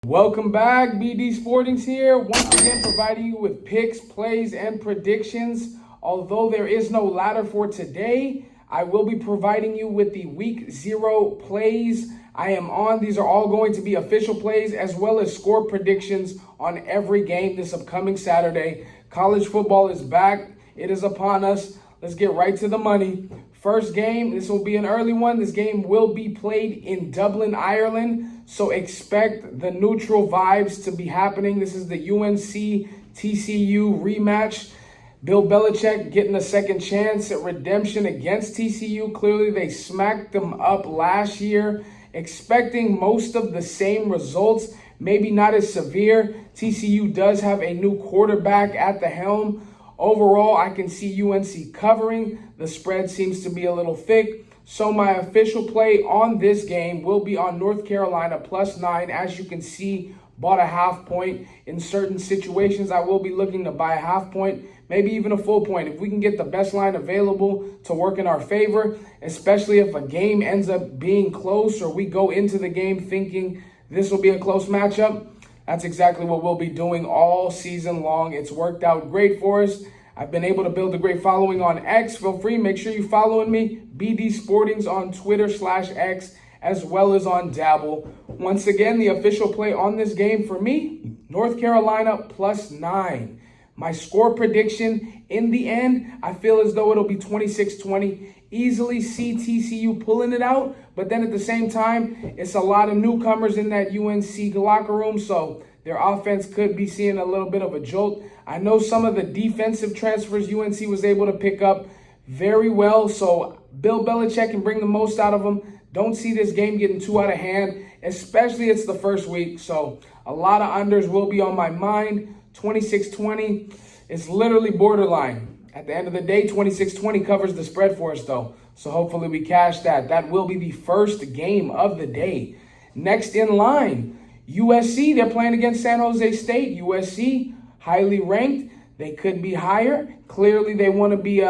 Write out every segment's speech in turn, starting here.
Welcome back, Bdsportings here, once again providing you with picks, plays, and predictions. Although there is no ladder for today, I will be providing you with the Week 0 plays. These are all going to be official plays as well as score predictions on every game this upcoming Saturday. College football is back. It is upon us. Let's get right to the money. First game, this will be an early one. This game will be played in Dublin, Ireland. So expect the neutral vibes to be happening. This is the UNC TCU rematch. Bill Belichick getting a second chance at redemption against TCU. Clearly, they smacked them up last year. Expecting most of the same results, maybe not as severe. TCU does have a new quarterback at the helm. Overall, I can see UNC covering. The spread seems to be a little thick. So my official play on this game will be on North Carolina +9. As you can see, bought a half point. In certain situations, I will be looking to buy a half point, maybe even a full point. If we can get the best line available to work in our favor, especially if a game ends up being close or we go into the game thinking this will be a close matchup, that's exactly what we'll be doing all season long. It's worked out great for us. I've been able to build a great following on X. Feel free, make sure you're following me, Bdsportings on Twitter/X, as well as on Dabble. Once again, the official play on this game for me, North Carolina +9. My score prediction, in the end, I feel as though it'll be 26-20. Easily see TCU pulling it out, but then at the same time, it's a lot of newcomers in that UNC locker room, so their offense could be seeing a little bit of a jolt. I know some of the defensive transfers UNC was able to pick up very well, so Bill Belichick can bring the most out of them. Don't see this game getting too out of hand, especially it's the first week, so a lot of unders will be on my mind. 26-20 is literally borderline. At the end of the day, 26-20 covers the spread for us, though. So hopefully we cash that. That will be the first game of the day. Next in line, USC. They're playing against San Jose State. USC, highly ranked. They could be higher. Clearly, they want to be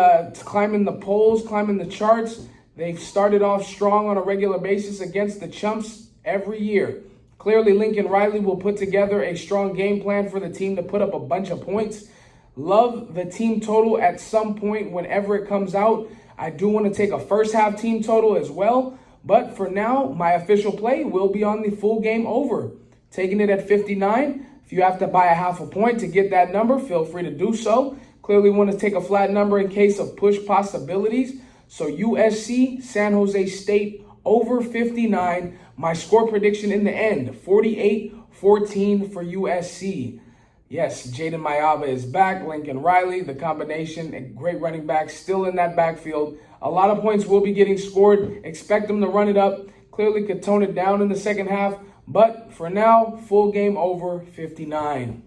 climbing the polls, climbing the charts. They've started off strong on a regular basis against the Chumps every year. Clearly, Lincoln Riley will put together a strong game plan for the team to put up a bunch of points. Love the team total at some point whenever it comes out. I do want to take a first half team total as well. But for now, my official play will be on the full game over. Taking it at 59. If you have to buy a half a point to get that number, feel free to do so. Clearly want to take a flat number in case of push possibilities. So USC, San Jose State, over 59. My score prediction in the end, 48-14 for USC. Yes, Jaden Mayava is back. Lincoln Riley, the combination, a great running back, still in that backfield. A lot of points will be getting scored. Expect them to run it up. Clearly could tone it down in the second half. But for now, full game over 59.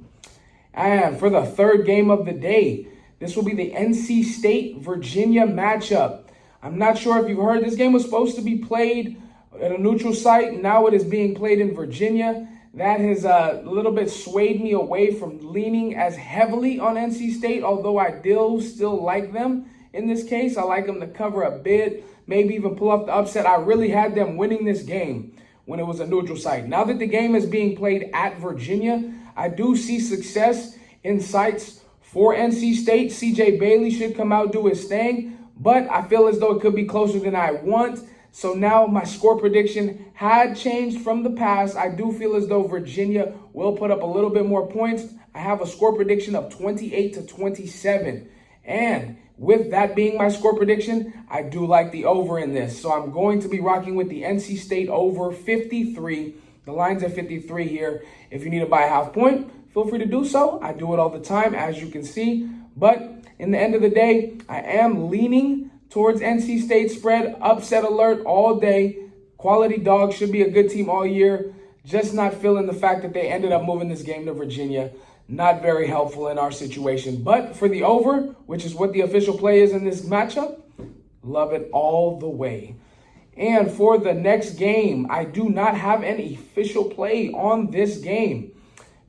And for the third game of the day, this will be the NC State-Virginia matchup. I'm not sure if you've heard, this game was supposed to be played at a neutral site. Now it is being played in Virginia. That has a little bit swayed me away from leaning as heavily on NC State, although I do still like them in this case. I like them to cover a bit, maybe even pull off the upset. I really had them winning this game when it was a neutral site. Now that the game is being played at Virginia, I do see success in sites for NC State. CJ Bailey should come out, do his thing, but I feel as though it could be closer than I want. So now my score prediction had changed from the past. I do feel as though Virginia will put up a little bit more points. I have a score prediction of 28-27. And with that being my score prediction, I do like the over in this. So I'm going to be rocking with the NC State over 53. The line's at 53 here. If you need to buy a half point, feel free to do so. I do it all the time, as you can see. But in the end of the day, I am leaning towards NC State spread. Upset alert all day. Quality dogs, should be a good team all year. Just not feeling the fact that they ended up moving this game to Virginia. Not very helpful in our situation. But for the over, which is what the official play is in this matchup, love it all the way. And for the next game, I do not have an official play on this game.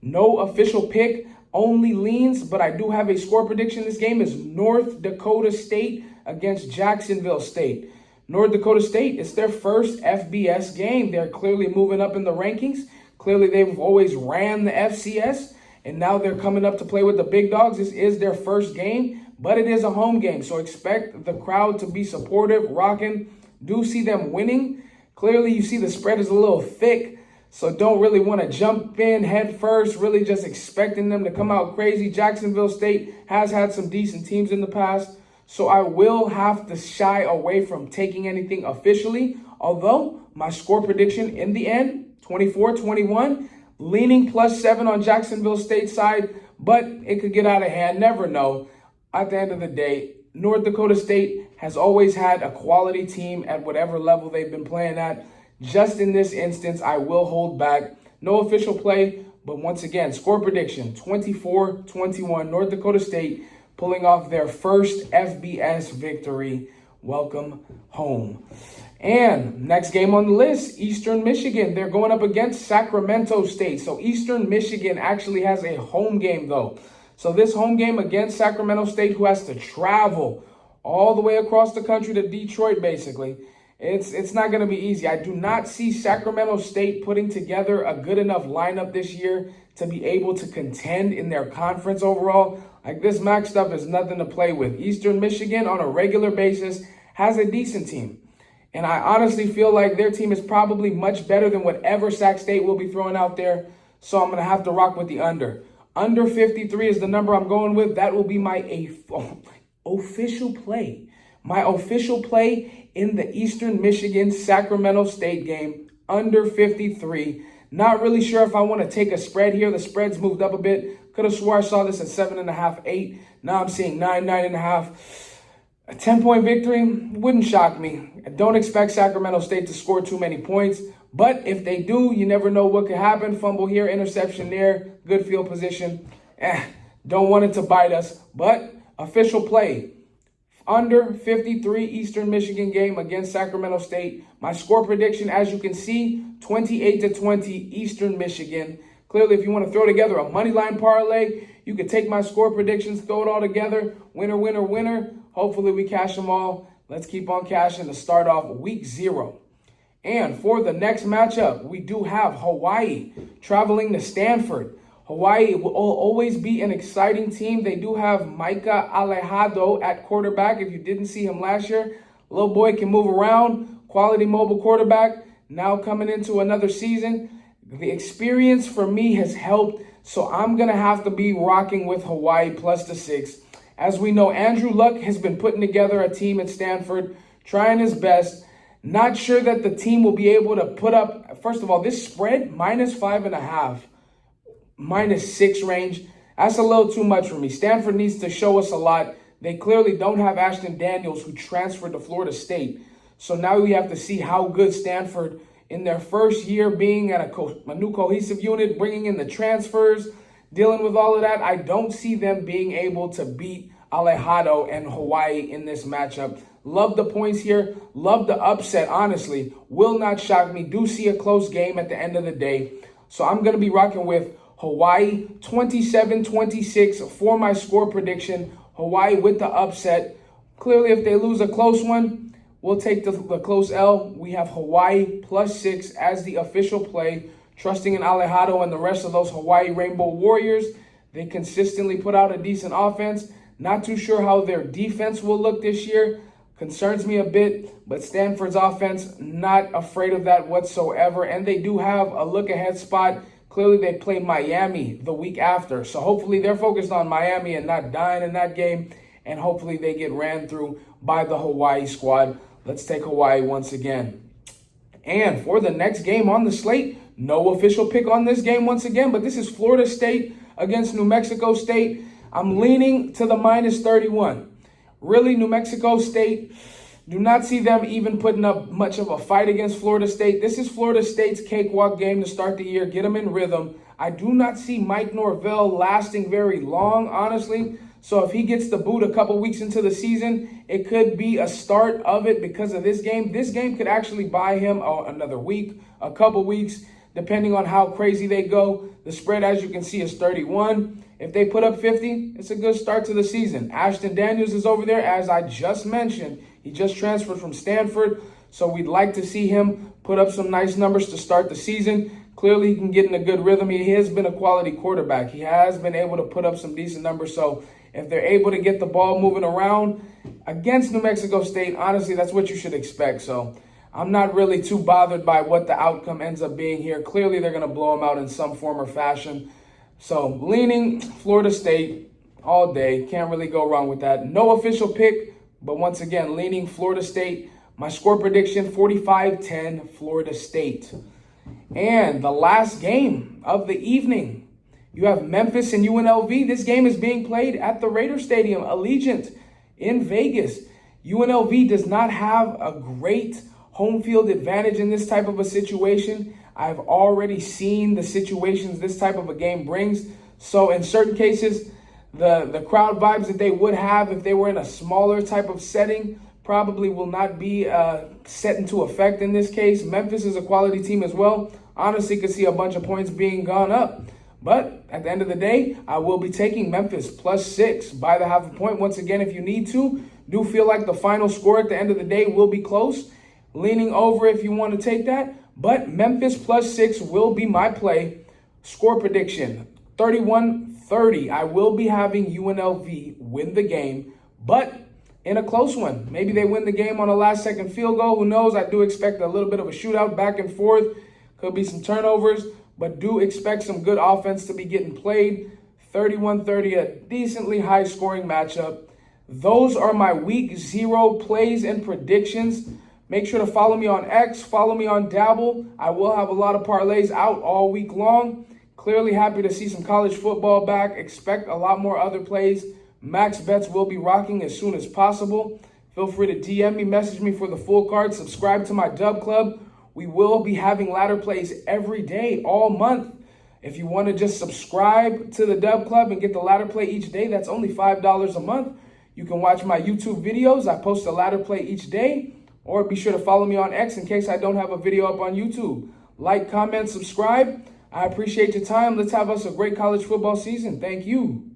No official pick, only leans, but I do have a score prediction. This game is North Dakota State against Jacksonville State. North Dakota State, it's their first FBS game. They're clearly moving up in the rankings. Clearly, they've always ran the FCS, and now they're coming up to play with the big dogs. This is their first game, but it is a home game, so expect the crowd to be supportive, rocking. Do see them winning. Clearly, you see the spread is a little thick, so don't really want to jump in head first, really just expecting them to come out crazy. Jacksonville State has had some decent teams in the past, so I will have to shy away from taking anything officially, although my score prediction in the end, 24-21, leaning +7 on Jacksonville State side, but it could get out of hand. Never know. At the end of the day, North Dakota State has always had a quality team at whatever level they've been playing at. Just in this instance, I will hold back. No official play, but once again, score prediction, 24-21, North Dakota State pulling off their first FBS victory. Welcome home. And next game on the list, Eastern Michigan. They're going up against Sacramento State. So Eastern Michigan actually has a home game, though. So this home game against Sacramento State, who has to travel all the way across the country to Detroit, basically, it's not going to be easy. I do not see Sacramento State putting together a good enough lineup this year to be able to contend in their conference overall. Like, this MAC stuff is nothing to play with. Eastern Michigan, on a regular basis, has a decent team. And I honestly feel like their team is probably much better than whatever Sac State will be throwing out there. So I'm going to have to rock with the under. Under 53 is the number I'm going with. That will be my official play. My official play in the Eastern Michigan Sacramento State game, under 53. Not really sure if I want to take a spread here. The spread's moved up a bit. Could have swore I saw this at 7.5, 8. Now I'm seeing 9, 9.5. A 10-point victory wouldn't shock me. I don't expect Sacramento State to score too many points, but if they do, you never know what could happen. Fumble here, interception there, good field position. Don't want it to bite us, but official play. Under 53 Eastern Michigan game against Sacramento State. My score prediction, as you can see, 28-20 Eastern Michigan. Clearly, if you want to throw together a money line parlay, you could take my score predictions, throw it all together. Winner, winner, winner. Hopefully we cash them all. Let's keep on cashing to start off week 0. And for the next matchup, we do have Hawaii traveling to Stanford. Hawaii will always be an exciting team. They do have Micah Alejado at quarterback. If you didn't see him last year, little boy can move around. Quality mobile quarterback. Now coming into another season. The experience for me has helped, so I'm going to have to be rocking with Hawaii plus the 6. As we know, Andrew Luck has been putting together a team at Stanford, trying his best. Not sure that the team will be able to put up, first of all, this spread, -5.5, -6 range. That's a little too much for me. Stanford needs to show us a lot. They clearly don't have Ashton Daniels, who transferred to Florida State. So now we have to see how good Stanford, in their first year being at a new cohesive unit, bringing in the transfers, dealing with all of that, I don't see them being able to beat Alejado and Hawaii in this matchup. Love the points here. Love the upset, honestly. Will not shock me. Do see a close game at the end of the day. So I'm going to be rocking with Hawaii 27-26 for my score prediction. Hawaii with the upset. Clearly, if they lose a close one, we'll take the close L. We have Hawaii +6 as the official play. Trusting in Alejado and the rest of those Hawaii Rainbow Warriors. They consistently put out a decent offense. Not too sure how their defense will look this year. Concerns me a bit, but Stanford's offense, not afraid of that whatsoever. And they do have a look-ahead spot. Clearly, they play Miami the week after. So hopefully they're focused on Miami and not dying in that game. And hopefully they get ran through by the Hawaii squad. Let's take Hawaii once again. And for the next game on the slate, no official pick on this game once again, but this is Florida State against New Mexico State. I'm leaning to the -31. Really, New Mexico State, do not see them even putting up much of a fight against Florida State. This is Florida State's cakewalk game to start the year. Get them in rhythm. I do not see Mike Norvell lasting very long, honestly. So if he gets the boot a couple weeks into the season, it could be a start of it because of this game. This game could actually buy him another week, a couple weeks, depending on how crazy they go. The spread, as you can see, is 31. If they put up 50, it's a good start to the season. Ashton Daniels is over there, as I just mentioned. He just transferred from Stanford, so we'd like to see him put up some nice numbers to start the season. Clearly, he can get in a good rhythm. He has been a quality quarterback. He has been able to put up some decent numbers. So if they're able to get the ball moving around against New Mexico State, honestly, that's what you should expect. So I'm not really too bothered by what the outcome ends up being here. Clearly, they're going to blow them out in some form or fashion. So leaning Florida State all day. Can't really go wrong with that. No official pick, but once again, leaning Florida State. My score prediction, 45-10 Florida State. And the last game of the evening, you have Memphis and UNLV. This game is being played at the Raider Stadium, Allegiant in Vegas. UNLV does not have a great home field advantage in this type of a situation. I've already seen the situations this type of a game brings. So in certain cases, the crowd vibes that they would have if they were in a smaller type of setting probably will not be set into effect in this case. Memphis is a quality team as well. Honestly, could see a bunch of points being gone up. But at the end of the day, I will be taking Memphis +6 by the ½ a point. Once again, if you need to, do feel like the final score at the end of the day will be close. Leaning over if you want to take that. But Memphis +6 will be my play. Score prediction, 31-30. I will be having UNLV win the game, but in a close one. Maybe they win the game on a last-second field goal. Who knows? I do expect a little bit of a shootout back and forth. Could be some turnovers, but do expect some good offense to be getting played. 31-30, a decently high-scoring matchup. Those are my Week 0 plays and predictions. Make sure to follow me on X, follow me on Dabble. I will have a lot of parlays out all week long. Clearly happy to see some college football back. Expect a lot more other plays. Max bets will be rocking as soon as possible. Feel free to DM me, message me for the full card. Subscribe to my Dub Club. We will be having ladder plays every day, all month. If you want to just subscribe to the Dub Club and get the ladder play each day, that's only $5 a month. You can watch my YouTube videos. I post a ladder play each day. Or be sure to follow me on X in case I don't have a video up on YouTube. Like, comment, subscribe. I appreciate your time. Let's have us a great college football season. Thank you.